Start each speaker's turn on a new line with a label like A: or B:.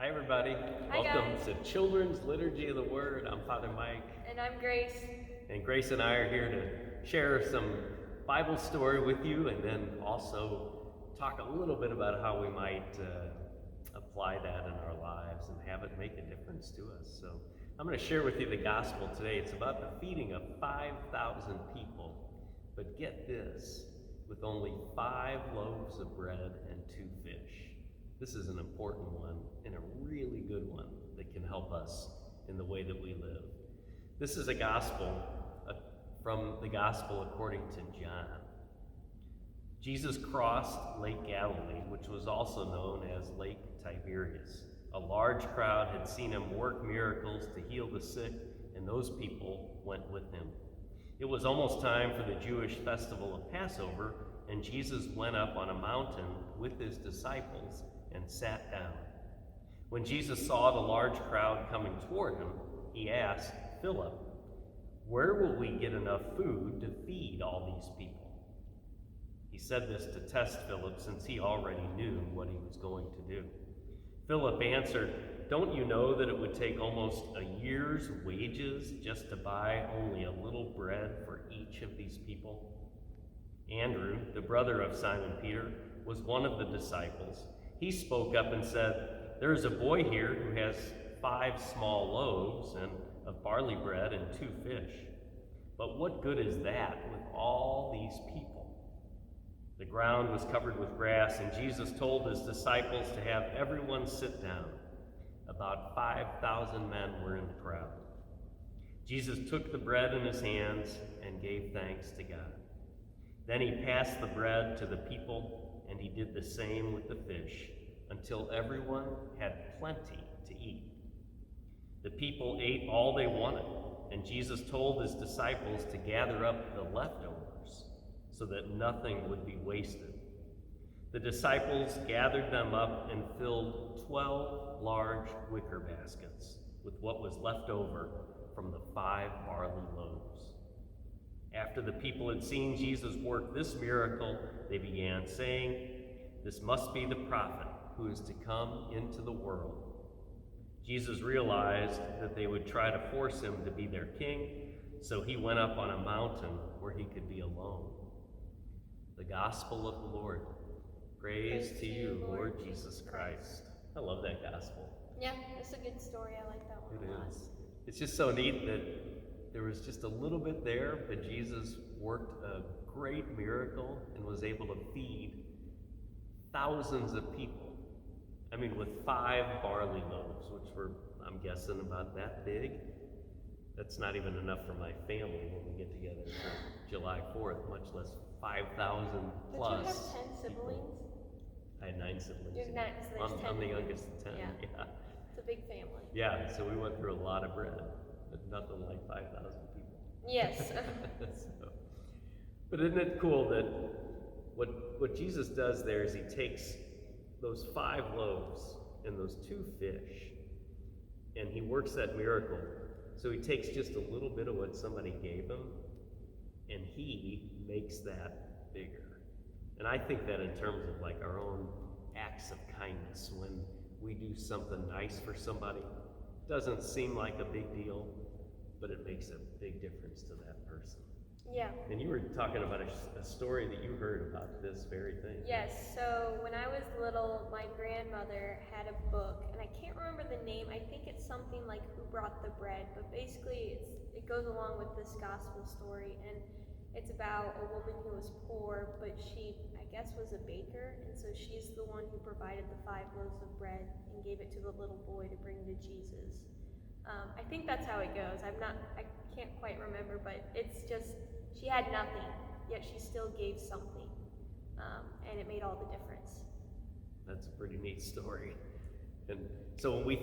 A: Hi, everybody.
B: Hi,
A: Welcome
B: guys.
A: to Children's Liturgy of the Word. I'm Father Mike,
B: And I'm Grace.
A: and Grace and I are here to share some Bible story with you, and then also talk a little bit about how we might apply that in our lives and have it make a difference to us. So I'm going to share with you the gospel today. It's about the feeding of 5,000 people, but get this, with only 5 loaves of bread and 2 fish. This is an important one and a really good one that can help us in the way that we live. This is a gospel from the gospel according to John. Jesus crossed Lake Galilee, which was also known as Lake Tiberias. A large crowd had seen him work miracles to heal the sick, and those people went with him. It was almost time for the Jewish festival of Passover, and Jesus went up on a mountain with his disciples and sat down. When Jesus saw the large crowd coming toward him, he asked Philip, "Where will we get enough food to feed all these people?" He said this to test Philip, since he already knew what he was going to do. Philip answered, "Don't you know that it would take almost a year's wages just to buy only a little bread for each of these people?" Andrew, the brother of Simon Peter, was one of the disciples. He spoke up and said, "There is a boy here who has 5 small loaves of barley bread and 2 fish. But what good is that with all these people?" The ground was covered with grass, and Jesus told his disciples to have everyone sit down. About 5,000 men were in the crowd. Jesus took the bread in his hands and gave thanks to God. Then he passed the bread to the people, and he did the same with the fish, until everyone had plenty to eat. The people ate all they wanted, and Jesus told his disciples to gather up the leftovers so that nothing would be wasted. The disciples gathered them up and filled 12 large wicker baskets with what was left over from the 5 barley loaves. After the people had seen Jesus work this miracle, they began saying, "This must be the prophet who is to come into the world." Jesus realized that they would try to force him to be their king, so he went up on a mountain where he could be alone. The gospel of the Lord. Praise to you, Lord Jesus Christ. I love that gospel.
B: Yeah, it's a good story. I like that one
A: It
B: a lot.
A: is. It's just so neat that there was just a little bit there, but Jesus worked a great miracle and was able to feed thousands of people. I mean, with 5 barley loaves, which were, I'm guessing, about that big. That's not even enough for my family when we get together for July 4th, much less 5,000 plus.
B: Did you have 10 siblings?
A: I had 9 siblings.
B: You have 9, so there's 10.
A: I'm the youngest of 10.
B: Yeah. It's a big family.
A: Yeah, so we went through a lot of bread, but nothing like 5,000 people.
B: Yes.
A: But isn't it cool that what Jesus does there is he takes those 5 loaves and those 2 fish, and he works that miracle. So he takes just a little bit of what somebody gave him, and he makes that bigger. And I think that in terms of like our own acts of kindness, when we do something nice for somebody, it doesn't seem like a big deal, but it makes a big difference to that person.
B: Yeah.
A: And you were talking about a story that you heard about this very thing.
B: Yes, so when I was little, my grandmother had a book, and I can't remember the name. I think it's something like Who Brought the Bread, but basically it goes along with this gospel story, and it's about a woman who was poor, but she, I guess, was a baker, and so she's the one who provided the 5 loaves of bread and gave it to the little boy to bring to Jesus. I think that's how it goes. I can't quite remember, but it's just, she had nothing, yet she still gave something, and it made all the difference.
A: That's a pretty neat story. And so when we